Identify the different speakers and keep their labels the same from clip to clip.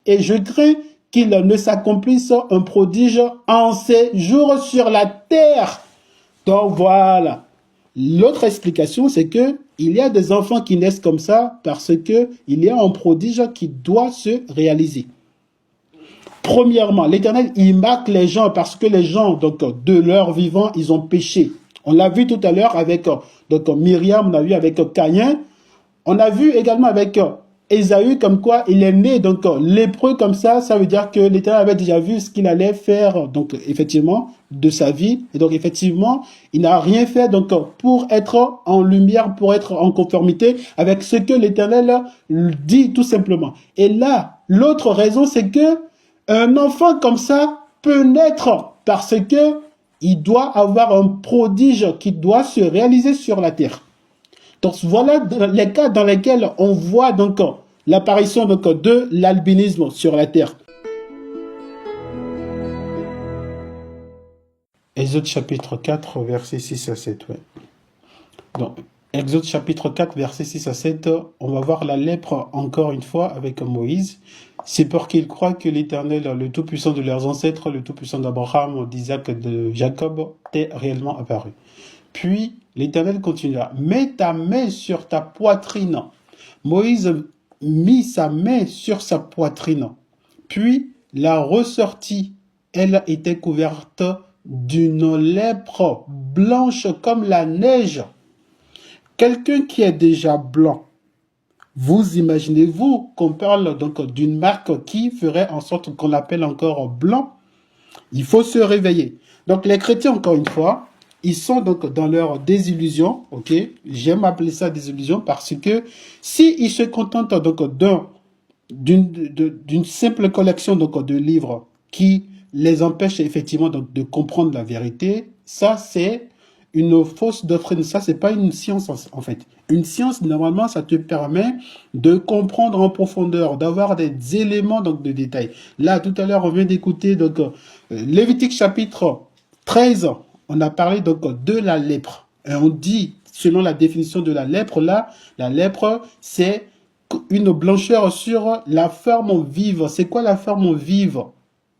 Speaker 1: et je crains qu'il ne s'accomplisse un prodige en ces jours sur la terre. Donc voilà. L'autre explication, c'est que il y a des enfants qui naissent comme ça parce que il y a un prodige qui doit se réaliser. Premièrement, l'Éternel, il marque les gens parce que les gens, donc, de leur vivant, ils ont péché. On l'a vu tout à l'heure avec donc, Myriam, on a vu avec Caïn. On a vu également avec Ésaü comme quoi il est né donc lépreux comme ça veut dire que l'Éternel avait déjà vu ce qu'il allait faire donc effectivement de sa vie et donc effectivement il n'a rien fait donc pour être en lumière, pour être en conformité avec ce que l'Éternel dit tout simplement. Et là, l'autre raison c'est que un enfant comme ça peut naître parce que il doit avoir un prodige qui doit se réaliser sur la terre. Donc voilà les cas dans lesquels on voit donc l'apparition de l'albinisme sur la terre. Exode chapitre 4, versets 6 à 7. Ouais. Donc, Exode chapitre 4, versets 6 à 7, on va voir la lèpre encore une fois avec Moïse. C'est pour qu'ils croient que l'Éternel, le Tout-Puissant de leurs ancêtres, le Tout-Puissant d'Abraham, d'Isaac et de Jacob, est réellement apparu. Puis l'Éternel continua. Mets ta main sur ta poitrine. Moïse mit sa main sur sa poitrine. Puis la ressortit. Elle était couverte d'une lèpre blanche comme la neige. Quelqu'un qui est déjà blanc, vous imaginez-vous qu'on parle donc d'une marque qui ferait en sorte qu'on l'appelle encore blanc? Il faut se réveiller. Donc les chrétiens, encore une fois, ils sont donc dans leur désillusion, ok? J'aime appeler ça désillusion parce que s'ils se contentent donc d'une simple collection donc de livres qui les empêche effectivement donc de comprendre la vérité, ça c'est une fausse doctrine. Ça c'est pas une science en fait. Une science normalement ça te permet de comprendre en profondeur, d'avoir des éléments donc de détail. Là tout à l'heure on vient d'écouter donc Lévitique chapitre 13. On a parlé donc de la lèpre. Et on dit, selon la définition de la lèpre, là, la lèpre, c'est une blancheur sur la forme vive. C'est quoi la forme vive?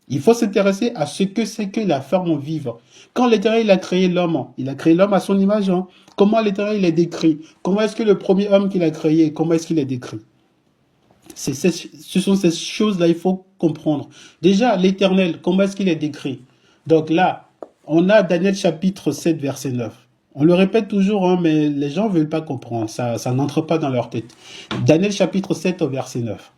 Speaker 1: Il faut s'intéresser à ce que c'est que la forme vive. Quand l'Éternel a créé l'homme, il a créé l'homme à son image. Hein. Comment l'Éternel est décrit? Comment est-ce que le premier homme qu'il a créé, comment est-ce qu'il est décrit? Ce sont ces choses-là, il faut comprendre. Déjà, l'Éternel, comment est-ce qu'il est décrit? Donc là, on a Daniel chapitre 7, verset 9. On le répète toujours, hein, mais les gens ne veulent pas comprendre. Ça n'entre pas dans leur tête. Daniel chapitre 7, verset 9.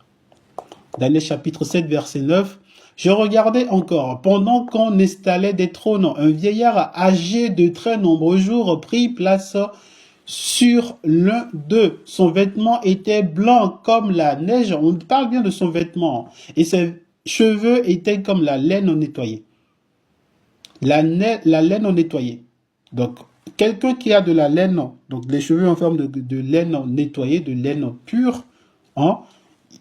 Speaker 1: Daniel chapitre 7, verset 9. Je regardais encore, pendant qu'on installait des trônes, un vieillard âgé de très nombreux jours prit place sur l'un d'eux. Son vêtement était blanc comme la neige. On parle bien de son vêtement. Et ses cheveux étaient comme la laine nettoyée. La laine nettoyée. Donc, quelqu'un qui a de la laine, donc les cheveux en forme de laine nettoyée, de laine pure, hein,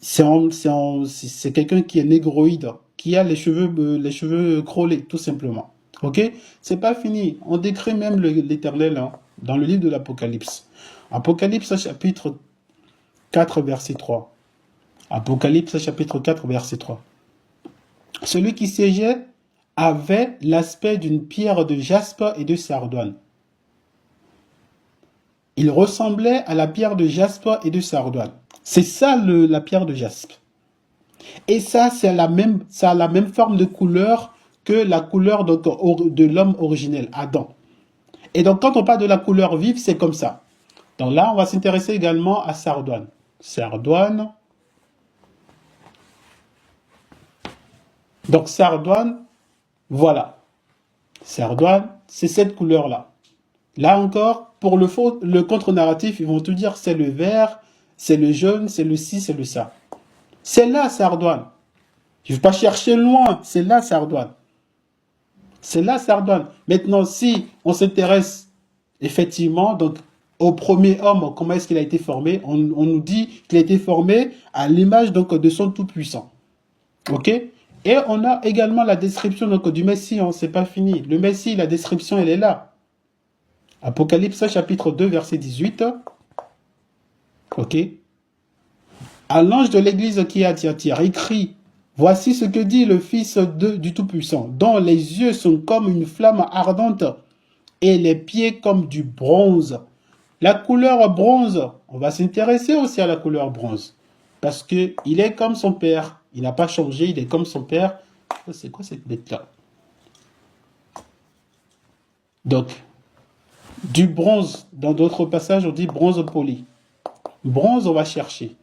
Speaker 1: c'est quelqu'un qui est négroïde, qui a les cheveux crôlés, tout simplement. Ok? C'est pas fini. On décrit même l'Éternel hein, dans le livre de l'Apocalypse. Apocalypse chapitre 4, verset 3. Apocalypse chapitre 4, verset 3. Celui qui siégeait avait l'aspect d'une pierre de jaspe et de sardoine. Il ressemblait à la pierre de jaspe et de sardoine. C'est ça la pierre de jaspe. Et ça, ça a la même forme de couleur que la couleur de l'homme originel, Adam. Et donc, quand on parle de la couleur vive, c'est comme ça. Donc là, on va s'intéresser également à sardoine. Sardoine. Donc, sardoine, voilà. Sardoine, c'est cette couleur-là. Là encore, pour le contre-narratif, ils vont te dire c'est le vert, c'est le jaune, c'est le ci, c'est le ça. C'est là, sardoine. Je ne vais pas chercher loin, c'est là, sardoine. C'est là, sardoine. Maintenant, si on s'intéresse effectivement donc, au premier homme, comment est-ce qu'il a été formé, on nous dit qu'il a été formé à l'image donc de son Tout-Puissant. Ok? Et on a également la description donc, du Messie, hein, c'est pas fini. Le Messie, la description, elle est là. Apocalypse chapitre 2, verset 18. Ok. À l'ange de l'église qui est à Thyatire, écrit Voici ce que dit le Fils du Tout-Puissant, dont les yeux sont comme une flamme ardente et les pieds comme du bronze. La couleur bronze, on va s'intéresser aussi à la couleur bronze. Parce qu'il est comme son père. Il n'a pas changé, il est comme son père. C'est quoi cette bête-là? Donc, du bronze, dans d'autres passages, on dit bronze poli. Bronze, on va chercher.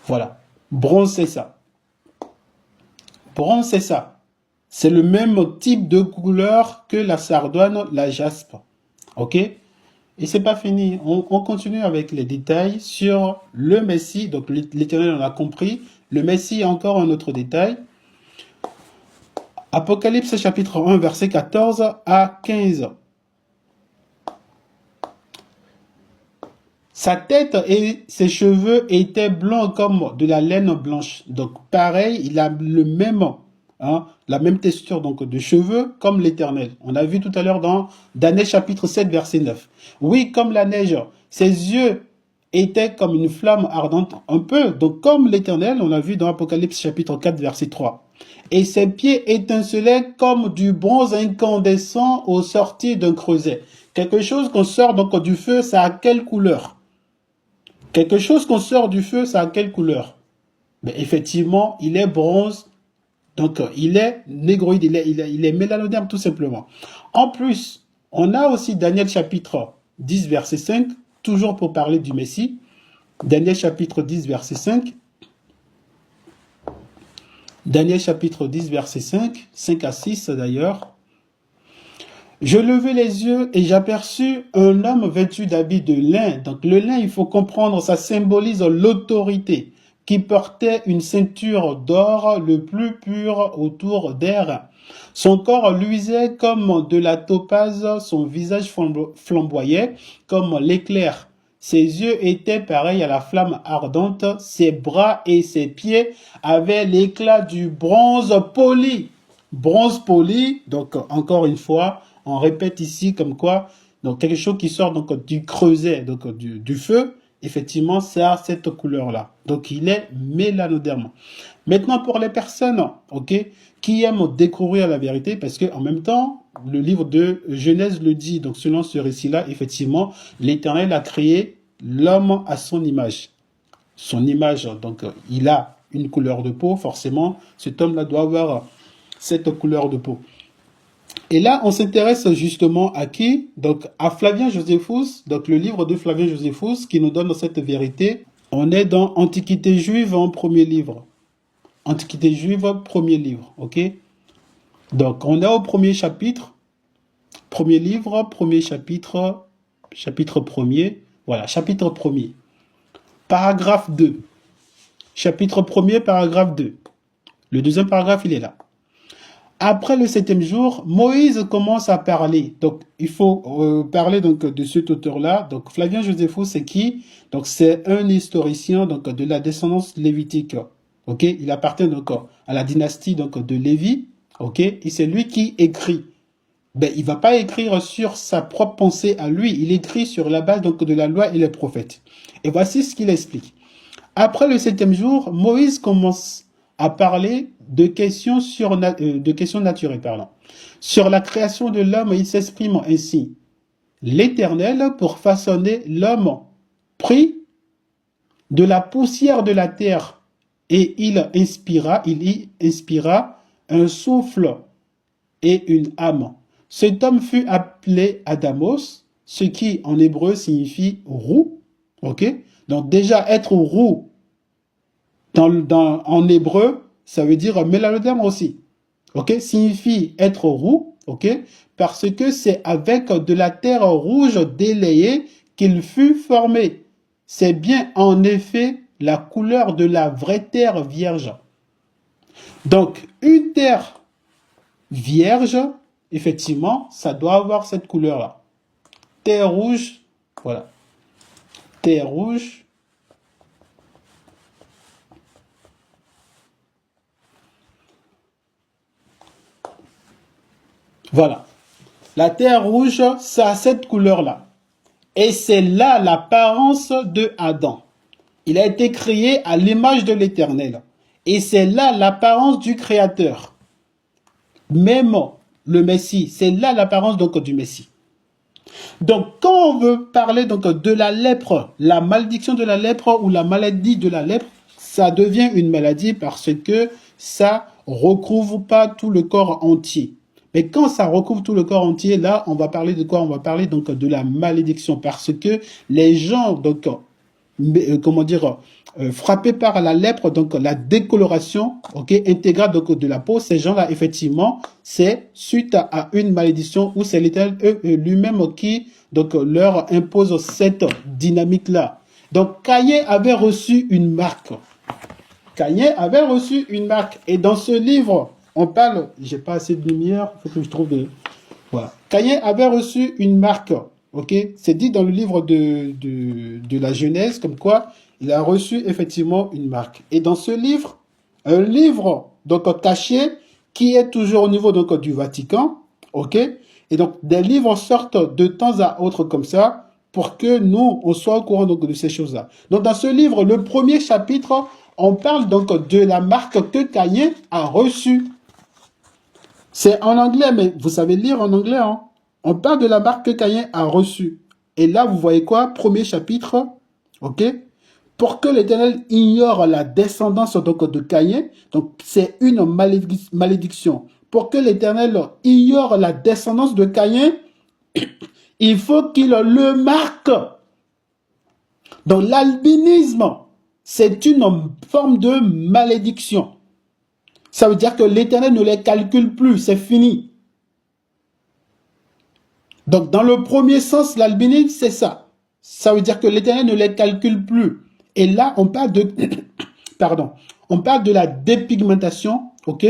Speaker 1: Voilà. Bronze, c'est ça. Bronze, c'est ça. C'est le même type de couleur que la sardoine, la jaspe. OK? Et c'est pas fini. On continue avec les détails sur le Messie. Donc, l'Éternel, on a compris. Le Messie, encore un autre détail. Apocalypse chapitre 1, verset 14 à 15. Sa tête et ses cheveux étaient blancs comme de la laine blanche. Donc, pareil, il a le même, la même texture donc, de cheveux comme l'Éternel. On a vu tout à l'heure dans Daniel chapitre 7, verset 9. Oui, comme la neige. Ses yeux étaient comme une flamme ardente, un peu. Donc, comme l'Éternel, on a vu dans Apocalypse chapitre 4, verset 3. Et ses pieds étincelaient comme du bronze incandescent au sortir d'un creuset. Quelque chose qu'on sort donc du feu, ça a quelle couleur? Quelque chose qu'on sort du feu, ça a quelle couleur? Mais effectivement, il est bronze, donc il est négroïde, il est mélanoderme tout simplement. En plus, on a aussi Daniel chapitre 10, verset 5, toujours pour parler du Messie. Daniel chapitre 10, verset 5. Daniel chapitre 10, verset 5, 5 à 6 d'ailleurs. Je levai les yeux et j'aperçus un homme vêtu d'habits de lin. Donc le lin, il faut comprendre, ça symbolise l'autorité, qui portait une ceinture d'or le plus pur autour d'air. Son corps luisait comme de la topaze, son visage flamboyait comme l'éclair. Ses yeux étaient pareils à la flamme ardente, ses bras et ses pieds avaient l'éclat du bronze poli. Bronze poli, donc encore une fois, on répète ici comme quoi, donc quelque chose qui sort donc du creuset, donc du feu, effectivement, ça a cette couleur-là. Donc il est mélanoderme. Maintenant, pour les personnes, ok, qui aiment découvrir la vérité, parce que en même temps, le livre de Genèse le dit, donc selon ce récit-là, effectivement, l'Éternel a créé l'homme à son image. Son image, donc il a une couleur de peau, forcément, cet homme-là doit avoir cette couleur de peau. Et là, on s'intéresse justement à qui? Donc, à Flavien Joséphus, donc le livre de Flavien Joséphus qui nous donne cette vérité. On est dans Antiquité juive en premier livre. Antiquité juive, premier livre, ok? Donc, on est au premier chapitre, premier livre, premier chapitre, chapitre premier, voilà, chapitre premier. Paragraphe 2. Chapitre premier, paragraphe 2. Le deuxième paragraphe, il est là. Après le 7e jour, Moïse commence à parler. Donc, il faut parler donc de cet auteur-là. Donc, Flavien Joséphus, c'est qui? Donc, c'est un historien donc de la descendance lévitique. Ok, il appartient donc à la dynastie donc de Lévi. Ok, et c'est lui qui écrit. Ben, il va pas écrire sur sa propre pensée à lui. Il écrit sur la base donc de la loi et les prophètes. Et voici ce qu'il explique. Après le 7e jour, Moïse commence à parler de questions, naturelles. Sur la création de l'homme, il s'exprime ainsi. L'Éternel, pour façonner l'homme, prit de la poussière de la terre et il y inspira un souffle et une âme. Cet homme fut appelé Adamos, ce qui en hébreu signifie roux. Ok? Donc déjà être roux en hébreu, ça veut dire mélanoderme aussi. Ok, signifie être roux, ok, parce que c'est avec de la terre rouge délayée qu'il fut formé. C'est bien en effet la couleur de la vraie terre vierge. Donc, une terre vierge, effectivement, ça doit avoir cette couleur-là. Terre rouge, voilà. Terre rouge. Voilà. La terre rouge, ça a cette couleur-là. Et c'est là l'apparence de Adam. Il a été créé à l'image de l'Éternel. Et c'est là l'apparence du Créateur. Même le Messie, c'est là l'apparence donc du Messie. Donc, quand on veut parler donc de la lèpre, la malédiction de la lèpre ou la maladie de la lèpre, ça devient une maladie parce que ça recouvre pas tout le corps entier. Mais quand ça recouvre tout le corps entier, là, on va parler de quoi? On va parler donc de la malédiction parce que les gens, donc, comment dire, frappés par la lèpre, donc la décoloration, ok, intégrale donc de la peau, ces gens-là, effectivement, c'est suite à une malédiction où c'est l'Éternel lui-même qui donc leur impose cette dynamique-là. Donc Caïn avait reçu une marque. Caïn avait reçu une marque. Et dans ce livre, on parle, j'ai pas assez de lumière, il faut que je trouve des... Voilà. Caïn avait reçu une marque. Ok, c'est dit dans le livre de la Genèse, comme quoi il a reçu effectivement une marque. Et dans ce livre, un livre donc caché qui est toujours au niveau donc du Vatican, ok. Et donc des livres sortent de temps à autre comme ça pour que nous on soit au courant donc de ces choses-là. Donc dans ce livre, le premier chapitre, on parle donc de la marque que Caïn a reçue. C'est en anglais, mais vous savez lire en anglais, hein? On parle de la marque que Caïn a reçue. Et là, vous voyez quoi? Premier chapitre, ok? Pour que l'Éternel ignore la descendance donc, de Caïn, donc c'est une malédiction. Pour que l'Éternel ignore la descendance de Caïn, il faut qu'il le marque. Donc l'albinisme, c'est une forme de malédiction. Ça veut dire que l'Éternel ne les calcule plus, c'est fini. Donc, dans le premier sens, l'albinisme, c'est ça. Ça veut dire que l'Éternel ne les calcule plus. Et là, on parle de, pardon, on parle de la dépigmentation, ok,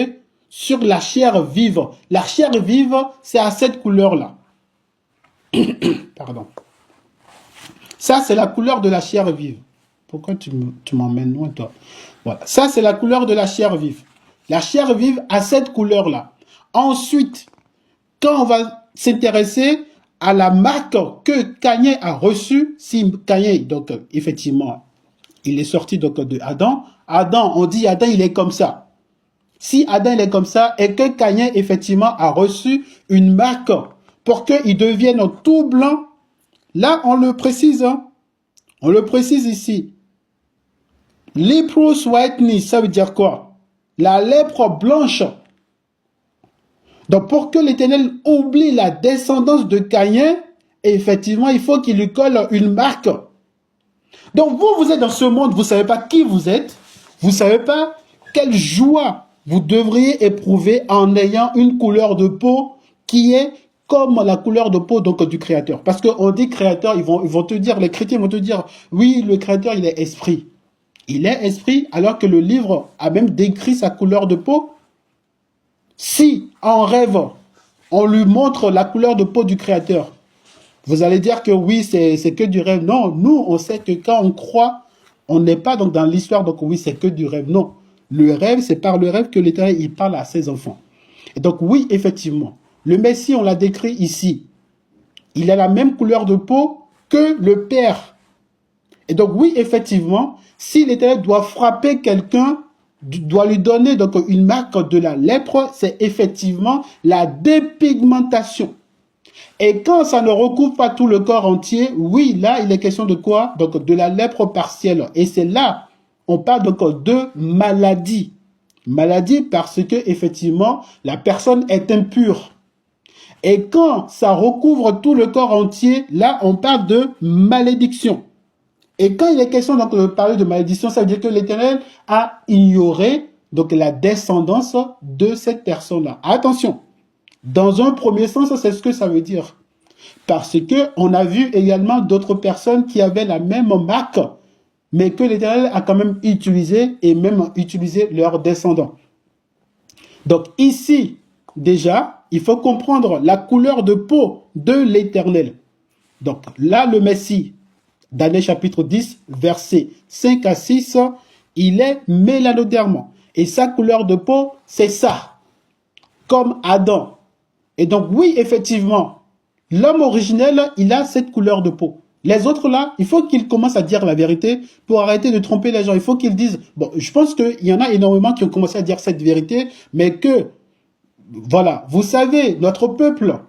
Speaker 1: sur la chair vive. La chair vive, c'est à cette couleur-là. Pardon. Ça, c'est la couleur de la chair vive. Pourquoi tu m'emmènes loin, toi? Voilà. Ça, c'est la couleur de la chair vive. La chair vive a cette couleur-là. Ensuite, quand on va s'intéresser à la marque que Caïn a reçue, si Caïn, donc effectivement, il est sorti donc de Adam. Adam, on dit Adam, il est comme ça. Si Adam, il est comme ça, et que Caïn, effectivement, a reçu une marque pour qu'il devienne tout blanc, là, on le précise, hein? On le précise ici. Leprous whiteness, ça veut dire quoi? La lèpre blanche. Donc, pour que l'Éternel oublie la descendance de Caïn, effectivement, il faut qu'il lui colle une marque. Donc, vous êtes dans ce monde, vous ne savez pas qui vous êtes, vous ne savez pas quelle joie vous devriez éprouver en ayant une couleur de peau qui est comme la couleur de peau donc, du Créateur. Parce qu'on dit Créateur, ils vont te dire, les chrétiens vont te dire, oui, le Créateur, il est esprit. Il est esprit, alors que le livre a même décrit sa couleur de peau. Si, en rêve, on lui montre la couleur de peau du Créateur, vous allez dire que oui, c'est que du rêve. Non, nous, on sait que quand on croit, on n'est pas donc dans l'histoire, donc oui, c'est que du rêve. Non, le rêve, c'est par le rêve que l'Éternel, il parle à ses enfants. Et donc oui, effectivement, le Messie, on l'a décrit ici. Il a la même couleur de peau que le Père. Et donc oui, effectivement, si l'Éternel doit frapper quelqu'un, doit lui donner donc une marque de la lèpre, c'est effectivement la dépigmentation. Et quand ça ne recouvre pas tout le corps entier, oui, là, il est question de quoi? Donc de la lèpre partielle. Et c'est là, on parle donc de maladie. Maladie parce que effectivement, la personne est impure. Et quand ça recouvre tout le corps entier, là, on parle de malédiction. Et quand il est question donc, de parler de malédiction, ça veut dire que l'Éternel a ignoré donc, la descendance de cette personne-là. Attention, dans un premier sens, c'est ce que ça veut dire. Parce qu'on a vu également d'autres personnes qui avaient la même marque, mais que l'Éternel a quand même utilisé et même utilisé leurs descendants. Donc ici, déjà, il faut comprendre la couleur de peau de l'Éternel. Donc là, le Messie, Daniel chapitre 10, versets 5 à 6, il est mélanoderme. Et sa couleur de peau, c'est ça, comme Adam. Et donc oui, effectivement, l'homme originel, il a cette couleur de peau. Les autres là, il faut qu'ils commencent à dire la vérité pour arrêter de tromper les gens. Il faut qu'ils disent, bon, je pense qu'il y en a énormément qui ont commencé à dire cette vérité, mais que, voilà, vous savez, notre peuple,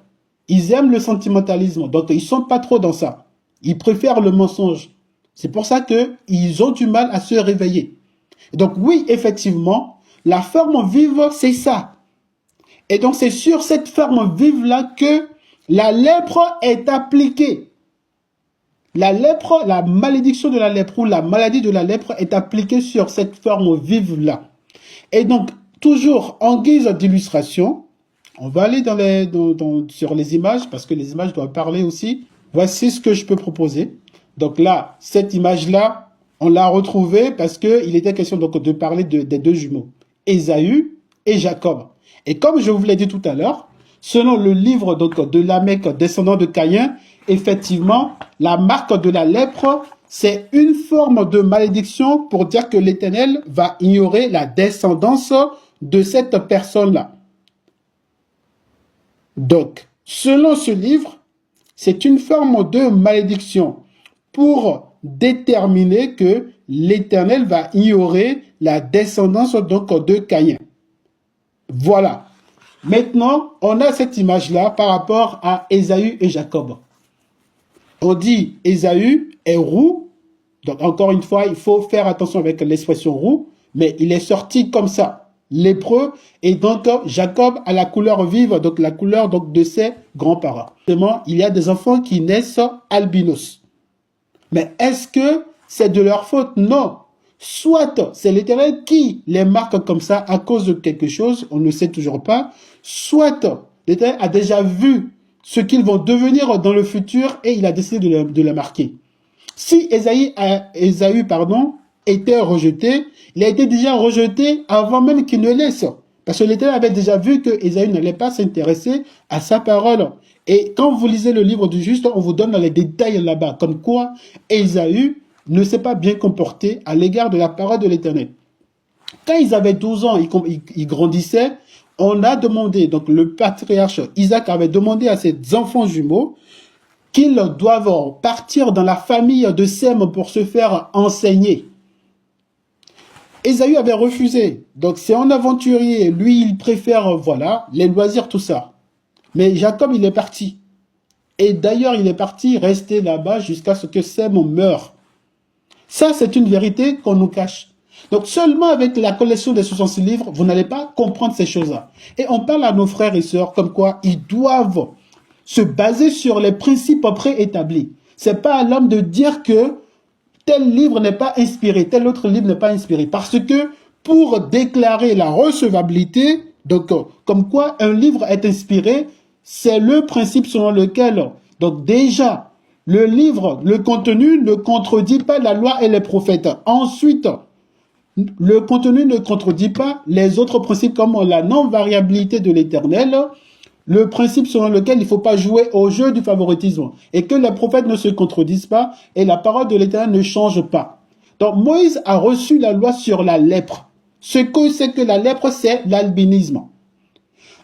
Speaker 1: ils aiment le sentimentalisme, donc ils sont pas trop dans ça. Ils préfèrent le mensonge. C'est pour ça qu'ils ont du mal à se réveiller. Donc oui, effectivement, la forme vive, c'est ça. Et donc c'est sur cette forme vive-là que la lèpre est appliquée. La lèpre, la malédiction de la lèpre ou la maladie de la lèpre est appliquée sur cette forme vive-là. Et donc, toujours en guise d'illustration, on va aller sur les images, parce que les images doivent parler aussi. Voici ce que je peux proposer. Donc là, cette image-là, on l'a retrouvée parce qu'il était question donc de parler des deux jumeaux, Ésaü et Jacob. Et comme je vous l'ai dit tout à l'heure, selon le livre donc, de Lamech, descendant de Caïn, effectivement, la marque de la lèpre, c'est une forme de malédiction pour dire que l'Éternel va ignorer la descendance de cette personne-là. Donc, selon ce livre, c'est une forme de malédiction pour déterminer que l'Éternel va ignorer la descendance donc de Caïn. Voilà. Maintenant, on a cette image-là par rapport à Ésaü et Jacob. On dit Ésaü est roux. Donc, encore une fois, il faut faire attention avec l'expression roux, mais il est sorti comme ça, lépreux, et donc Jacob a la couleur vive, donc la couleur donc, de ses grands-parents. Il y a des enfants qui naissent albinos. Mais est-ce que c'est de leur faute? Non. Soit c'est l'Éternel qui les marque comme ça à cause de quelque chose, on ne sait toujours pas. Soit l'Éternel a déjà vu ce qu'ils vont devenir dans le futur et il a décidé de les marquer. Si Ésaü était rejeté, il a été déjà rejeté avant même qu'il ne naisse. Parce que l'Éternel avait déjà vu que Ésaü n'allait pas s'intéresser à sa parole. Et quand vous lisez le livre du juste, on vous donne les détails là-bas, comme quoi Ésaü ne s'est pas bien comporté à l'égard de la parole de l'Éternel. Quand ils avaient 12 ans, ils grandissaient, on a demandé, donc le patriarche Isaac avait demandé à ses enfants jumeaux qu'ils doivent partir dans la famille de Sem pour se faire enseigner. Ésaü avait refusé. Donc c'est un aventurier. Lui, il préfère, voilà, les loisirs, tout ça. Mais Jacob, il est parti. Et d'ailleurs, il est parti rester là-bas jusqu'à ce que Sem meure. Ça, c'est une vérité qu'on nous cache. Donc seulement avec la collection des 66 livres, vous n'allez pas comprendre ces choses-là. Et on parle à nos frères et sœurs comme quoi ils doivent se baser sur les principes préétablis. C'est pas à l'homme de dire que tel livre n'est pas inspiré, tel autre livre n'est pas inspiré. Parce que pour déclarer la recevabilité, donc comme quoi un livre est inspiré, c'est le principe selon lequel, donc déjà, le livre, le contenu ne contredit pas la loi et les prophètes. Ensuite, le contenu ne contredit pas les autres principes comme la non-variabilité de l'Éternel, le principe selon lequel il ne faut pas jouer au jeu du favoritisme et que les prophètes ne se contredisent pas et la parole de l'Éternel ne change pas. Donc Moïse a reçu la loi sur la lèpre. Ce que c'est que la lèpre, c'est l'albinisme.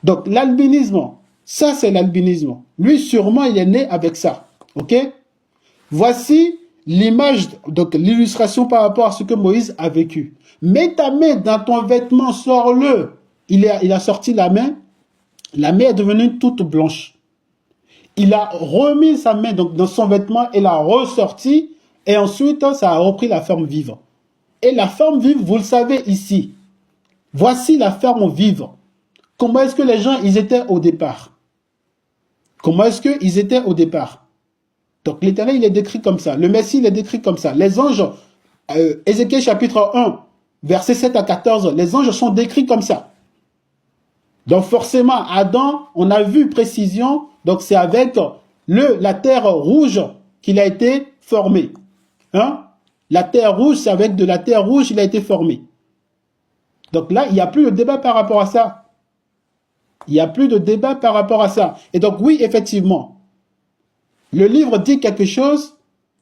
Speaker 1: Donc l'albinisme, ça c'est l'albinisme. Lui sûrement il est né avec ça. Ok? Voici l'image, donc l'illustration par rapport à ce que Moïse a vécu. Mets ta main dans ton vêtement, sors-le. Il a sorti la main est devenue toute blanche. Il a remis sa main donc, dans son vêtement et l'a ressorti. Et ensuite, ça a repris la forme vive. Et la forme vive, vous le savez ici. Voici la forme vive. Comment est-ce que les gens, ils étaient au départ? Comment est-ce qu'ils étaient au départ? Donc l'Éternel, il est décrit comme ça. Le Messie, il est décrit comme ça. Les anges, Ézéchiel chapitre 1, versets 7 à 14, les anges sont décrits comme ça. Donc forcément, Adam, on a vu précision, donc c'est avec la terre rouge qu'il a été formé. Hein? La terre rouge, c'est avec de la terre rouge qu'il a été formé. Donc là, il n'y a plus de débat par rapport à ça. Il n'y a plus de débat par rapport à ça. Et donc oui, effectivement, le livre dit quelque chose,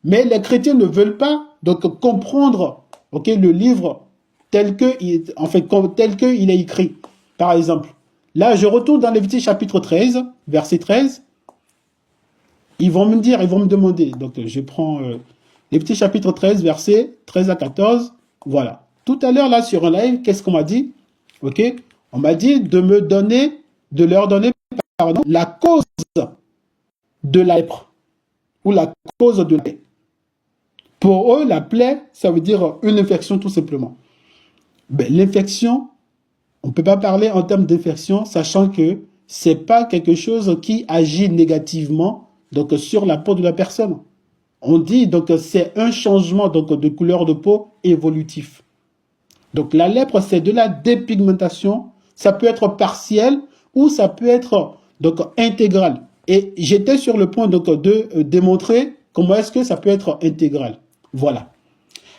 Speaker 1: mais les chrétiens ne veulent pas donc comprendre le livre tel qu'il est écrit. Par exemple, là, je retourne dans Lévitique chapitre 13, verset 13. Ils vont me dire, ils vont me demander. Donc, je prends les petits chapitres 13, versets 13 à 14. Voilà. Tout à l'heure, là, sur un live, qu'est-ce qu'on m'a dit? Ok. On m'a dit de leur donner, pardon, la cause de la lèpre ou la cause de la plaie. Pour eux, la plaie, ça veut dire une infection tout simplement. Ben, l'infection, on ne peut pas parler en termes d'infection, sachant que ce n'est pas quelque chose qui agit négativement donc, sur la peau de la personne. On dit donc c'est un changement donc, de couleur de peau évolutif. Donc la lèpre, c'est de la dépigmentation. Ça peut être partiel ou ça peut être donc, intégral. Et j'étais sur le point donc, de démontrer comment est-ce que ça peut être intégral. Voilà.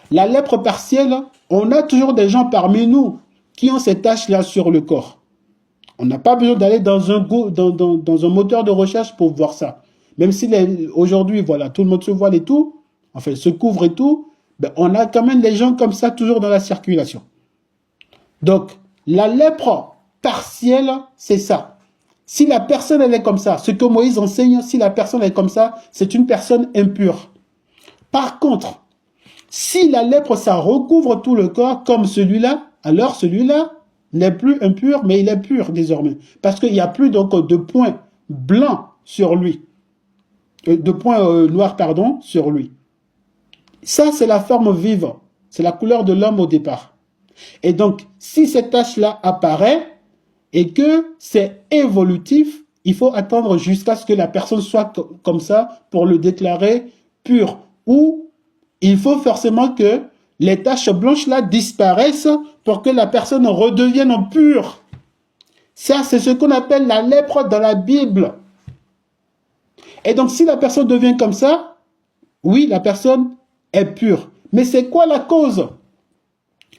Speaker 1: La lèpre partielle, on a toujours des gens parmi nous qui ont ces taches-là sur le corps. On n'a pas besoin d'aller dans un moteur de recherche pour voir ça. Même si aujourd'hui, voilà, tout le monde se voile et tout, enfin, se couvre et tout, ben, on a quand même des gens comme ça toujours dans la circulation. Donc, la lèpre partielle, c'est ça. Si la personne, elle est comme ça, ce que Moïse enseigne, si la personne est comme ça, c'est une personne impure. Par contre, si la lèpre, ça recouvre tout le corps comme celui-là, alors celui-là n'est plus impur, mais il est pur désormais. Parce qu'il n'y a plus donc de points blancs sur lui. De points noirs, pardon, sur lui. Ça, c'est la forme vive. C'est la couleur de l'homme au départ. Et donc, si cette tache-là apparaît et que c'est évolutif, il faut attendre jusqu'à ce que la personne soit comme ça pour le déclarer pur. Ou il faut forcément que les taches blanches-là disparaissent pour que la personne redevienne pure. Ça, c'est ce qu'on appelle la lèpre dans la Bible. Et donc, si la personne devient comme ça, oui, la personne est pure. Mais c'est quoi la cause?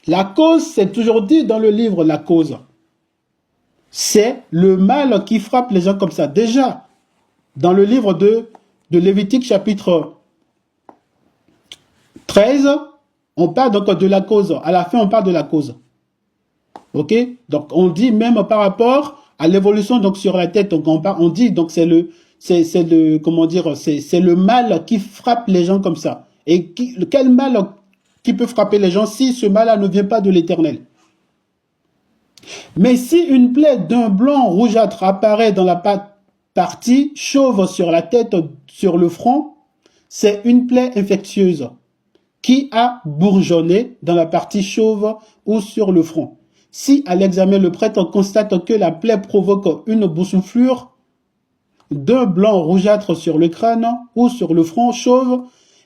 Speaker 1: La cause, c'est toujours dit dans le livre, la cause. C'est le mal qui frappe les gens comme ça. Déjà, dans le livre de Lévitique, chapitre 13, on parle donc de la cause. À la fin, on parle de la cause. Ok? Donc, on dit même par rapport à l'évolution donc sur la tête. Donc, on dit donc c'est le mal qui frappe les gens comme ça. Et quel mal qui peut frapper les gens si ce mal-là ne vient pas de l'Éternel? Mais si une plaie d'un blanc rougeâtre apparaît dans la partie chauve sur la tête, sur le front, c'est une plaie infectieuse qui a bourgeonné dans la partie chauve ou sur le front. Si à l'examen le prêtre constate que la plaie provoque une boursouflure d'un blanc rougeâtre sur le crâne ou sur le front chauve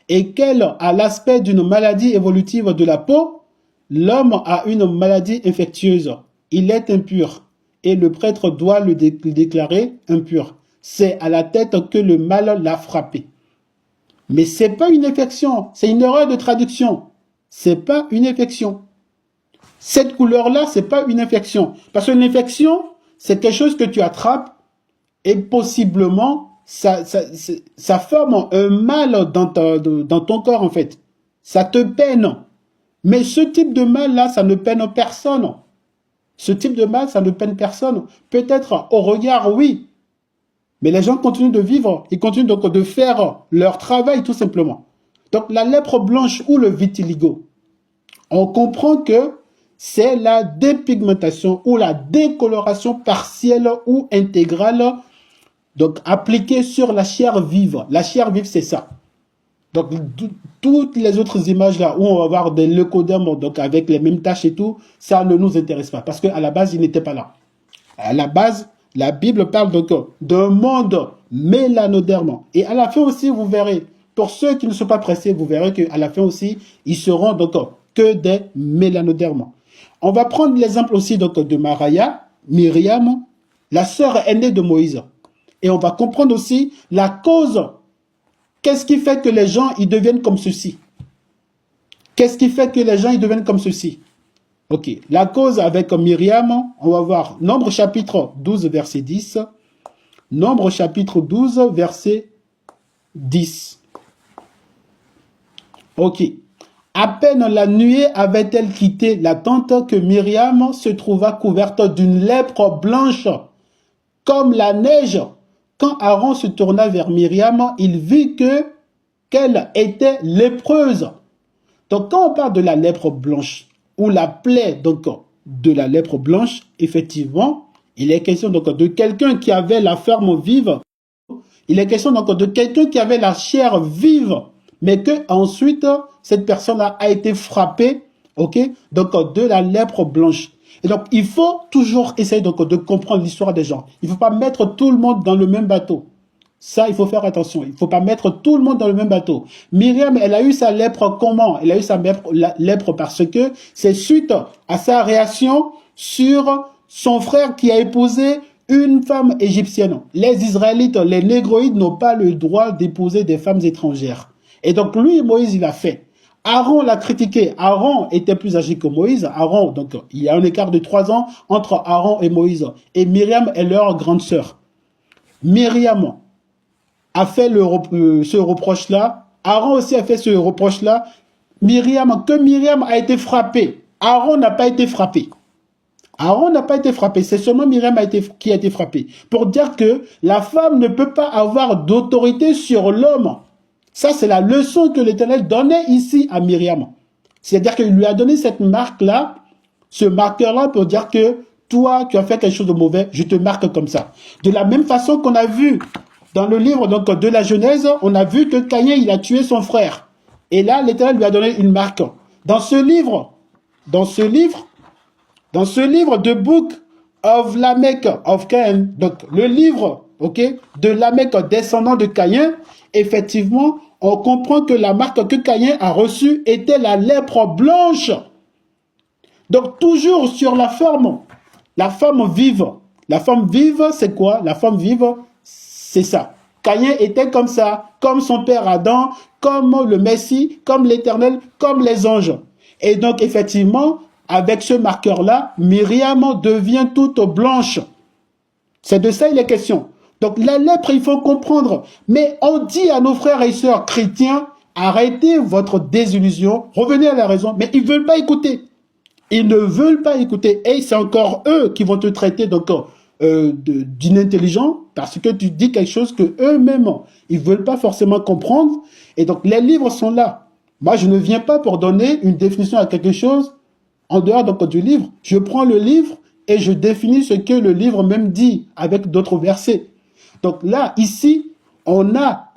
Speaker 1: et qu'elle a l'aspect d'une maladie évolutive de la peau, l'homme a une maladie infectieuse. Il est impur et le prêtre doit le déclarer impur. C'est à la tête que le mal l'a frappé. Mais ce n'est pas une infection, c'est une erreur de traduction. Ce n'est pas une infection. Cette couleur-là, ce n'est pas une infection. Parce qu'une infection, c'est quelque chose que tu attrapes et possiblement, ça forme un mal dans ton corps en fait. Ça te peine. Mais ce type de mal-là, ça ne peine personne. Ce type de mal, ça ne peine personne. Peut-être au regard, oui. Mais les gens continuent de vivre. Ils continuent donc de faire leur travail tout simplement. Donc la lèpre blanche ou le vitiligo, on comprend que c'est la dépigmentation ou la décoloration partielle ou intégrale donc appliquée sur la chair vive. La chair vive, c'est ça. Donc, toutes les autres images là où on va voir des leucodermes donc avec les mêmes taches et tout, ça ne nous intéresse pas parce qu'à la base, ils n'étaient pas là. À la base, la Bible parle donc d'un monde mélanoderme. Et à la fin aussi, vous verrez, pour ceux qui ne sont pas pressés, vous verrez qu'à la fin aussi, ils seront donc que des mélanodermes. On va prendre l'exemple aussi donc de Myriam, la sœur aînée de Moïse. Et on va comprendre aussi la cause. Qu'est-ce qui fait que les gens ils deviennent comme ceci? Qu'est-ce qui fait que les gens ils deviennent comme ceci? Ok, la cause avec Myriam, on va voir Nombre chapitre 12, verset 10. Nombre chapitre 12, verset 10. Ok. À peine la nuée avait-elle quitté la tente que Myriam se trouva couverte d'une lèpre blanche, comme la neige, quand Aaron se tourna vers Myriam, il vit qu'elle était lépreuse. Donc, quand on parle de la lèpre blanche, ou la plaie donc, de la lèpre blanche, effectivement, il est question donc, de quelqu'un qui avait la forme vive. Il est question donc de quelqu'un qui avait la chair vive, mais que ensuite cette personne-là a été frappée, ok, donc de la lèpre blanche. Et donc, il faut toujours essayer donc, de comprendre l'histoire des gens. Il ne faut pas mettre tout le monde dans le même bateau. Ça, il faut faire attention. Il ne faut pas mettre tout le monde dans le même bateau. Myriam, elle a eu sa lèpre comment? Elle a eu sa lèpre parce que c'est suite à sa réaction sur son frère qui a épousé une femme égyptienne. Les Israélites, les négroïdes n'ont pas le droit d'épouser des femmes étrangères. Et donc, lui, Moïse, il a fait. Aaron l'a critiqué. Aaron était plus âgé que Moïse. Aaron, donc, il y a un écart de 3 ans entre Aaron et Moïse. Et Myriam est leur grande sœur. Myriam a fait ce reproche-là. Aaron aussi a fait ce reproche-là. Myriam a été frappée. Aaron n'a pas été frappé. Aaron n'a pas été frappé. C'est seulement Myriam qui a été frappée. Pour dire que la femme ne peut pas avoir d'autorité sur l'homme. Ça, c'est la leçon que l'Éternel donnait ici à Myriam. C'est-à-dire qu'il lui a donné cette marque-là, ce marqueur-là pour dire que toi, tu as fait quelque chose de mauvais, je te marque comme ça. De la même façon qu'on a vu dans le livre donc, de la Genèse, on a vu que Caïn, il a tué son frère. Et là, l'Éternel lui a donné une marque. Dans ce livre, The Book of Lamech of Cain, donc le livre, ok, de Lamech, descendant de Caïn, effectivement, on comprend que la marque que Caïn a reçue était la lèpre blanche. Donc, toujours sur la forme vive. La forme vive, c'est quoi? La forme vive, c'est ça. Caïn était comme ça, comme son père Adam, comme le Messie, comme l'Éternel, comme les anges. Et donc, effectivement, avec ce marqueur-là, Myriam devient toute blanche. C'est de ça il est question. Donc, la lèpre, il faut comprendre. Mais on dit à nos frères et sœurs chrétiens, arrêtez votre désillusion, revenez à la raison, mais ils ne veulent pas écouter. Ils ne veulent pas écouter. Et c'est encore eux qui vont te traiter d'inintelligent parce que tu dis quelque chose que eux-mêmes, ils ne veulent pas forcément comprendre. Et donc, les livres sont là. Moi, je ne viens pas pour donner une définition à quelque chose en dehors donc, du livre. Je prends le livre et je définis ce que le livre même dit avec d'autres versets. Donc là, ici, on a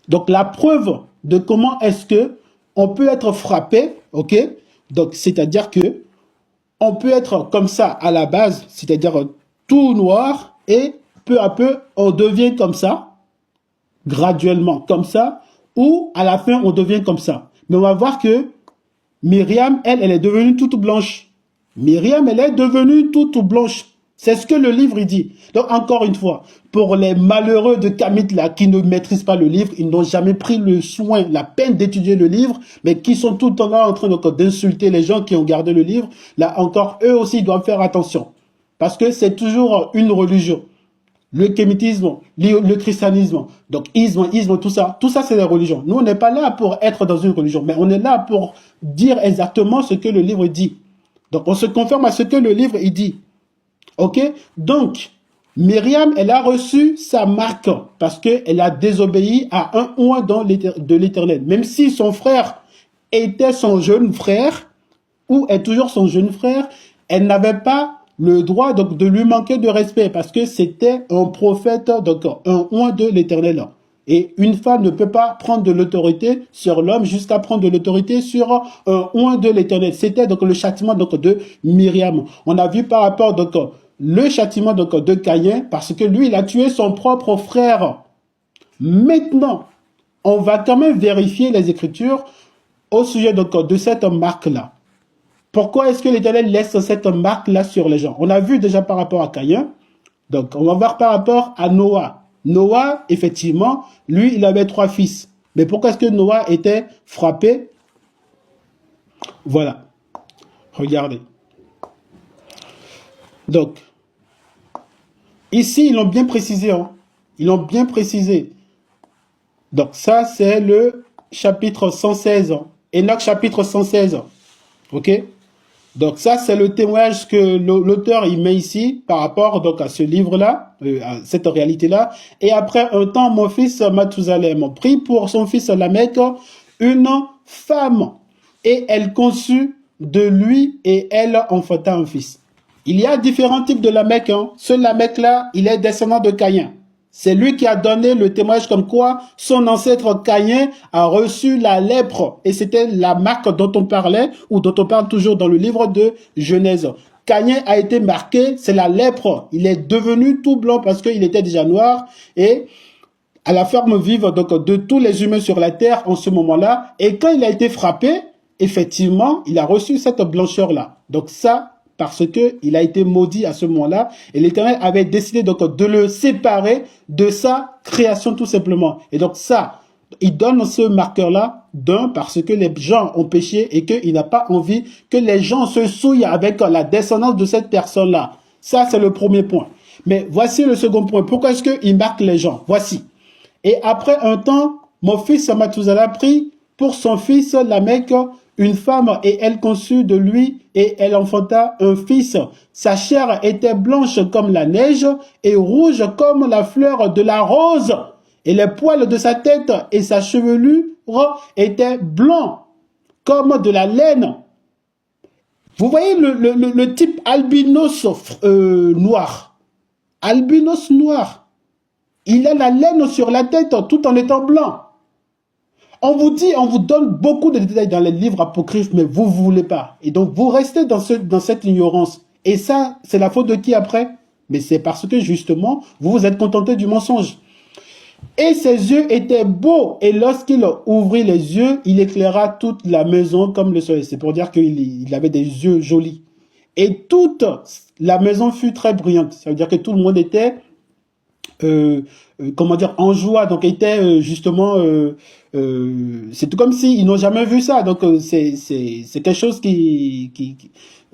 Speaker 1: donc la preuve de comment est-ce que on peut être frappé, ok? Donc, c'est-à-dire que on peut être comme ça à la base, c'est-à-dire tout noir, et peu à peu, on devient comme ça, graduellement comme ça, ou à la fin, on devient comme ça. Mais on va voir que Myriam, elle est devenue toute blanche. Myriam, elle est devenue toute blanche. C'est ce que le livre dit. Donc, encore une fois, pour les malheureux de Kamit là, qui ne maîtrisent pas le livre, ils n'ont jamais pris le soin, la peine d'étudier le livre, mais qui sont tout le temps là en train d'insulter les gens qui ont gardé le livre, là encore, eux aussi, ils doivent faire attention. Parce que c'est toujours une religion. Le kémitisme, le christianisme, donc isme, tout ça c'est la religion. Nous, on n'est pas là pour être dans une religion, mais on est là pour dire exactement ce que le livre dit. Donc, on se conforme à ce que le livre il dit. Ok? Donc, Myriam, elle a reçu sa marque parce qu'elle a désobéi à un oint de l'Éternel. Même si son frère était son jeune frère, ou est toujours son jeune frère, elle n'avait pas le droit donc, de lui manquer de respect parce que c'était un prophète, donc un oint de l'Éternel. Et une femme ne peut pas prendre de l'autorité sur l'homme jusqu'à prendre de l'autorité sur un oint de l'Éternel. C'était donc le châtiment donc, de Myriam. On a vu par rapport donc, le châtiment donc, de Caïn parce que lui, il a tué son propre frère. Maintenant, on va quand même vérifier les Écritures au sujet donc, de cette marque-là. Pourquoi est-ce que l'Éternel laisse cette marque-là sur les gens? On a vu déjà par rapport à Caïn. Donc, on va voir par rapport à Noah. Noah, effectivement, lui, il avait 3 fils. Mais pourquoi est-ce que Noah était frappé? Voilà. Regardez. Donc, ici, ils l'ont bien précisé. Hein. Ils l'ont bien précisé. Donc, ça, c'est le chapitre 116. Enoch, chapitre 116. OK? Donc ça, c'est le témoignage que l'auteur il met ici par rapport donc à ce livre-là, à cette réalité-là. Et après un temps, mon fils Mathusalem prit pour son fils Lamech une femme, et elle conçut de lui, et elle enfanta un fils. Il y a différents types de Lamech. Hein. Ce Lamech-là, il est descendant de Caïn. C'est lui qui a donné le témoignage comme quoi son ancêtre Caïn a reçu la lèpre. Et c'était la marque dont on parlait, ou dont on parle toujours dans le livre de Genèse. Caïn a été marqué, c'est la lèpre. Il est devenu tout blanc parce qu'il était déjà noir. Et à la forme vive donc, de tous les humains sur la terre en ce moment-là. Et quand il a été frappé, effectivement, il a reçu cette blancheur-là. Donc ça, parce qu'il a été maudit à ce moment-là, et l'Éternel avait décidé donc de le séparer de sa création tout simplement. Et donc ça, il donne ce marqueur-là parce que les gens ont péché et qu'il n'a pas envie que les gens se souillent avec la descendance de cette personne-là. Ça, c'est le premier point. Mais voici le second point. Pourquoi est-ce qu'il marque les gens? Voici. Et après un temps, mon fils Mathusalem prit pour son fils Lamech une femme, et elle conçut de lui, et elle enfanta un fils. Sa chair était blanche comme la neige, et rouge comme la fleur de la rose. Et les poils de sa tête et sa chevelure étaient blancs comme de la laine. Vous voyez le type albinos noir. Albinos noir. Il a la laine sur la tête tout en étant blanc. On vous dit, on vous donne beaucoup de détails dans les livres apocryphes, mais vous ne voulez pas. Et donc, vous restez dans cette ignorance. Et ça, c'est la faute de qui après? Mais c'est parce que, justement, vous vous êtes contenté du mensonge. Et ses yeux étaient beaux, et lorsqu'il ouvrit les yeux, il éclaira toute la maison comme le soleil. C'est pour dire qu'il avait des yeux jolis. Et toute la maison fut très brillante. Ça veut dire que tout le monde était... comment dire, en joie, donc était justement, c'est tout comme s'ils n'ont jamais vu ça, donc c'est quelque chose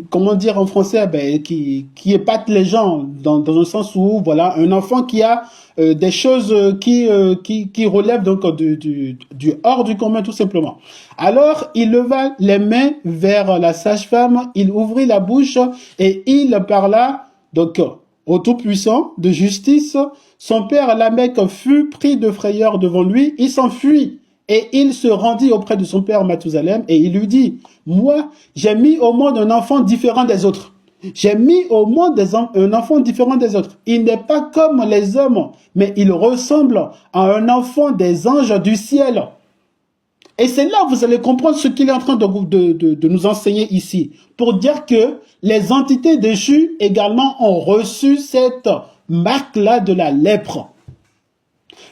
Speaker 1: comment dire en français, ben, qui épate les gens, dans un sens où, voilà, un enfant qui a des choses qui relèvent donc du hors du commun, tout simplement. Alors, il leva les mains vers la sage-femme, il ouvrit la bouche, et il parla, donc, au Tout-Puissant, de justice. Son père Lamech fut pris de frayeur devant lui, il s'enfuit, et il se rendit auprès de son père Mathusalem, et il lui dit, moi, j'ai mis au monde un enfant différent des autres. J'ai mis au monde un enfant différent des autres. Il n'est pas comme les hommes, mais il ressemble à un enfant des anges du ciel. Et c'est là que vous allez comprendre ce qu'il est en train de nous enseigner ici. Pour dire que les entités déchues également ont reçu cette marque-là de la lèpre.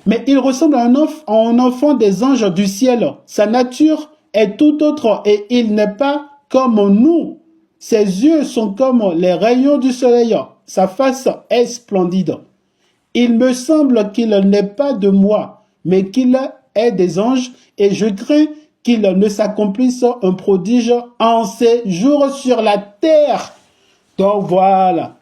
Speaker 1: Mais il ressemble à un enfant des anges du ciel. Sa nature est tout autre et il n'est pas comme nous. Ses yeux sont comme les rayons du soleil. Sa face est splendide. Il me semble qu'il n'est pas de moi, mais qu'il est des anges, et je crains qu'il ne s'accomplisse un prodige en ces jours sur la terre. Donc voilà.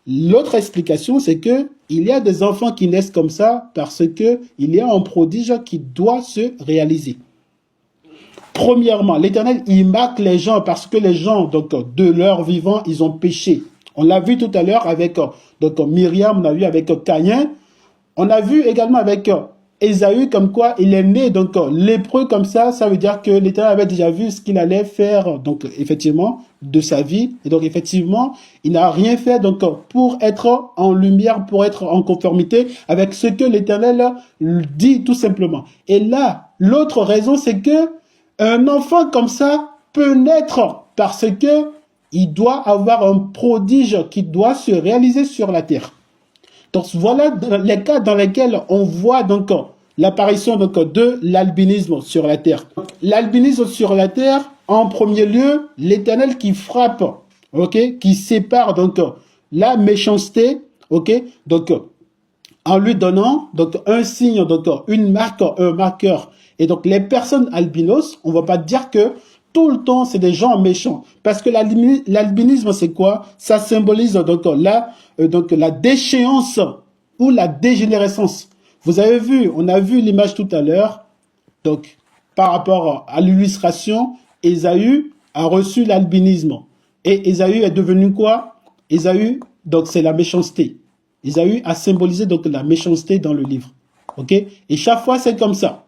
Speaker 1: L'autre explication, c'est que il y a des enfants qui naissent comme ça parce que il y a un prodige qui doit se réaliser. Premièrement, l'Éternel, il marque les gens parce que les gens, donc, de leur vivant, ils ont péché. On l'a vu tout à l'heure avec donc, Myriam, on a vu avec Caïn. On a vu également avec Ésaü comme quoi il est né donc lépreux comme ça veut dire que l'Éternel avait déjà vu ce qu'il allait faire donc effectivement de sa vie, et donc effectivement il n'a rien fait donc pour être en lumière, pour être en conformité avec ce que l'Éternel dit tout simplement. Et là, l'autre raison, c'est que un enfant comme ça peut naître parce que il doit avoir un prodige qui doit se réaliser sur la terre. Donc voilà les cas dans lesquels on voit donc l'apparition donc de l'albinisme sur la terre. L'albinisme sur la terre, en premier lieu, l'Éternel qui frappe, ok, qui sépare donc la méchanceté, ok, donc en lui donnant donc un signe, donc une marque, un marqueur. Et donc les personnes albinos, on va pas dire que tout le temps c'est des gens méchants, parce que l'albinisme c'est quoi? Ça symbolise donc la déchéance ou la dégénérescence. Vous avez vu, on a vu l'image tout à l'heure, donc par rapport à l'illustration, Ésaü a reçu l'albinisme. Et Ésaü est devenu quoi? Ésaü, donc c'est la méchanceté. Ésaü a symbolisé donc la méchanceté dans le livre. Ok? Et chaque fois, c'est comme ça.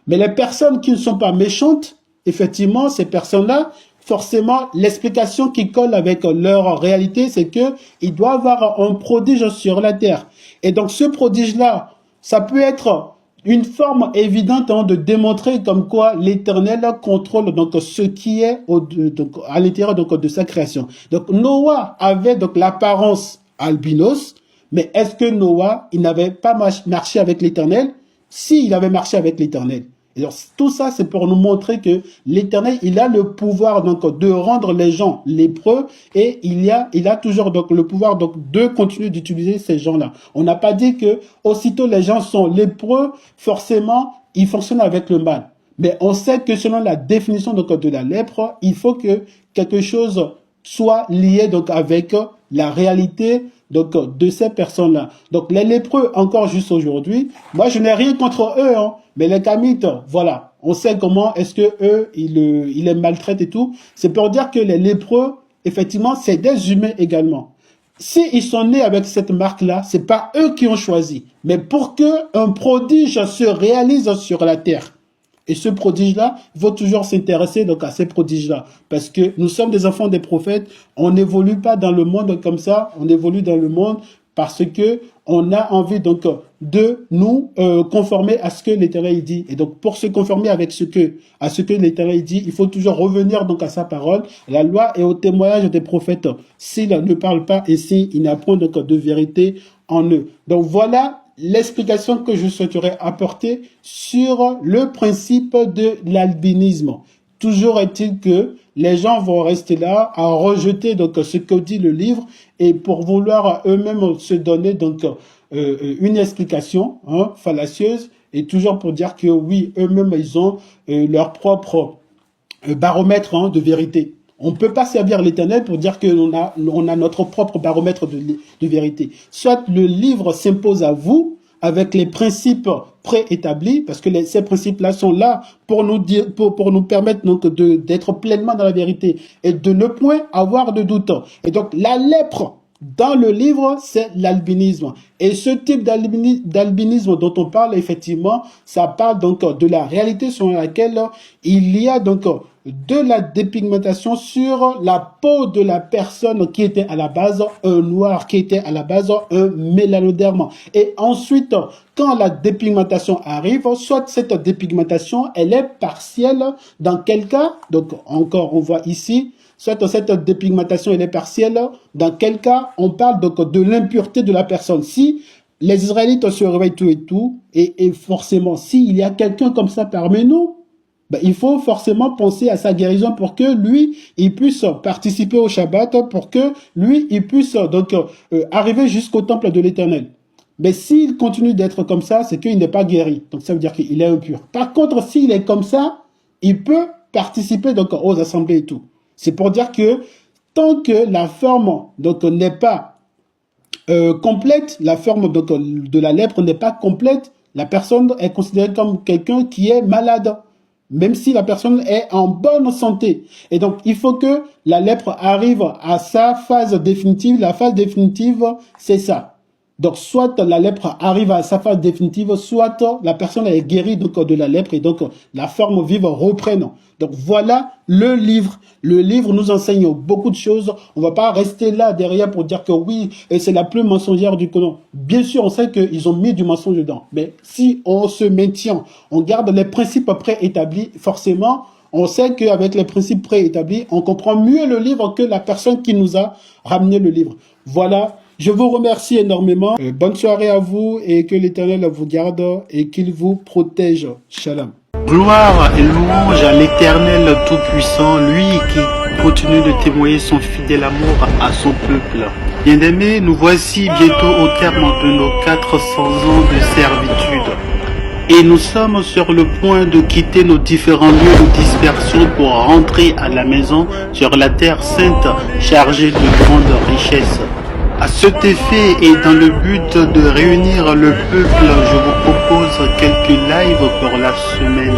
Speaker 1: Mais les personnes qui ne sont pas méchantes, effectivement, ces personnes-là, forcément, l'explication qui colle avec leur réalité, c'est que il doit avoir un prodige sur la terre. Et donc, ce prodige-là, ça peut être une forme évidente de démontrer comme quoi l'Éternel contrôle donc ce qui est donc, à l'intérieur donc de sa création. Donc Noah avait donc l'apparence albinos, mais est-ce que Noah il n'avait pas marché avec l'Éternel? Si, il avait marché avec l'Éternel. Et donc, tout ça, c'est pour nous montrer que l'Éternel, il a le pouvoir donc de rendre les gens lépreux et il a toujours donc le pouvoir donc de continuer d'utiliser ces gens-là. On n'a pas dit que aussitôt les gens sont lépreux, forcément, ils fonctionnent avec le mal. Mais on sait que selon la définition donc de la lèpre, il faut que quelque chose soit lié donc avec la réalité donc de ces personnes-là. Donc les lépreux encore juste aujourd'hui, moi je n'ai rien contre eux, hein, mais les Kamites, voilà, on sait comment est-ce que eux ils les maltraitent et tout. C'est pour dire que les lépreux, effectivement, c'est des humains également. Si ils sont nés avec cette marque-là, c'est pas eux qui ont choisi, mais pour que un prodige se réalise sur la terre. Et ce prodige-là, il faut toujours s'intéresser donc à ces prodiges-là. Parce que nous sommes des enfants des prophètes. On n'évolue pas dans le monde comme ça. On évolue dans le monde parce que on a envie donc de nous conformer à ce que l'Éternel dit. Et donc pour se conformer avec à ce que l'Éternel dit, il faut toujours revenir donc à sa parole. La loi est au témoignage des prophètes. S'ils ne parlent pas et s'ils n'ont point donc de vérité en eux. Donc voilà l'explication que je souhaiterais apporter sur le principe de l'albinisme. Toujours est-il que les gens vont rester là à rejeter donc ce que dit le livre et pour vouloir eux-mêmes se donner donc une explication fallacieuse et toujours pour dire que oui, eux-mêmes ils ont leur propre baromètre de vérité. On ne peut pas servir l'Éternel pour dire qu'on a notre propre baromètre de vérité. Soit le livre s'impose à vous avec les principes préétablis, parce que ces principes-là sont là pour nous dire, pour nous permettre donc d'être pleinement dans la vérité et de ne point avoir de doute. Et donc la lèpre dans le livre, c'est l'albinisme. Et ce type d'albinisme dont on parle, effectivement, ça parle donc de la réalité selon laquelle il y a donc de la dépigmentation sur la peau de la personne qui était à la base un noir, qui était à la base un mélanoderme. Et ensuite, quand la dépigmentation arrive, soit cette dépigmentation, elle est partielle, dans quel cas, donc encore on voit ici, soit cette dépigmentation elle est partielle, dans quel cas on parle donc de l'impureté de la personne. Si les Israélites se réveillent tout et forcément, s'il y a quelqu'un comme ça parmi nous, ben, il faut forcément penser à sa guérison pour que lui, il puisse participer au Shabbat, pour que lui, il puisse donc arriver jusqu'au temple de l'Éternel. Mais s'il continue d'être comme ça, c'est qu'il n'est pas guéri. Donc ça veut dire qu'il est impur. Par contre, s'il est comme ça, il peut participer donc aux assemblées et tout. C'est pour dire que tant que la forme donc n'est pas complète, la forme donc de la lèpre n'est pas complète, la personne est considérée comme quelqu'un qui est malade, même si la personne est en bonne santé. Et donc, il faut que la lèpre arrive à sa phase définitive. La phase définitive, c'est ça. Donc, soit la lèpre arrive à sa phase définitive, soit la personne est guérie donc, de la lèpre et donc la forme vive reprenne. Donc, voilà le livre. Le livre nous enseigne beaucoup de choses. On ne va pas rester là derrière pour dire que oui, c'est la plus mensongère du Coran. Bien sûr, on sait qu'ils ont mis du mensonge dedans. Mais si on se maintient, on garde les principes préétablis, forcément, on sait qu'avec les principes préétablis, on comprend mieux le livre que la personne qui nous a ramené le livre. Voilà. Je vous remercie énormément. Bonne soirée à vous et que l'Éternel vous garde et qu'il vous protège. Shalom.
Speaker 2: Gloire et louange à l'Éternel Tout-Puissant, lui qui continue de témoigner son fidèle amour à son peuple. Bien-aimés, nous voici bientôt au terme de nos 400 ans de servitude. Et nous sommes sur le point de quitter nos différents lieux de dispersion pour rentrer à la maison sur la terre sainte chargée de grandes richesses. À cet effet et dans le but de réunir le peuple, je vous propose quelques lives pour la semaine.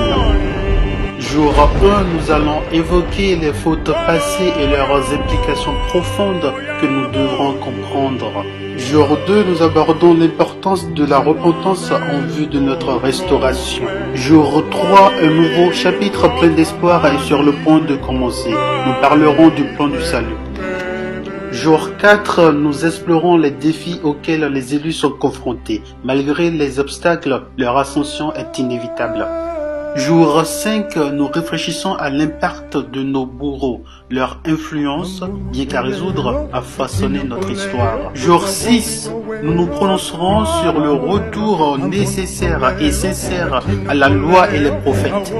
Speaker 2: Je Jour 1, nous allons évoquer les fautes passées et leurs implications profondes que nous devrons comprendre. Jour 2, nous abordons l'importance de la repentance en vue de notre restauration. Jour 3, un nouveau chapitre plein d'espoir est sur le point de commencer. Nous parlerons du plan du salut. Jour 4, nous explorons les défis auxquels les élus sont confrontés. Malgré les obstacles, leur ascension est inévitable. Jour 5, nous réfléchissons à l'impact de nos bourreaux. Leur influence, bien qu'à résoudre, a façonné notre histoire. Jour 6, nous nous prononcerons sur le retour nécessaire et sincère à la loi et les prophètes.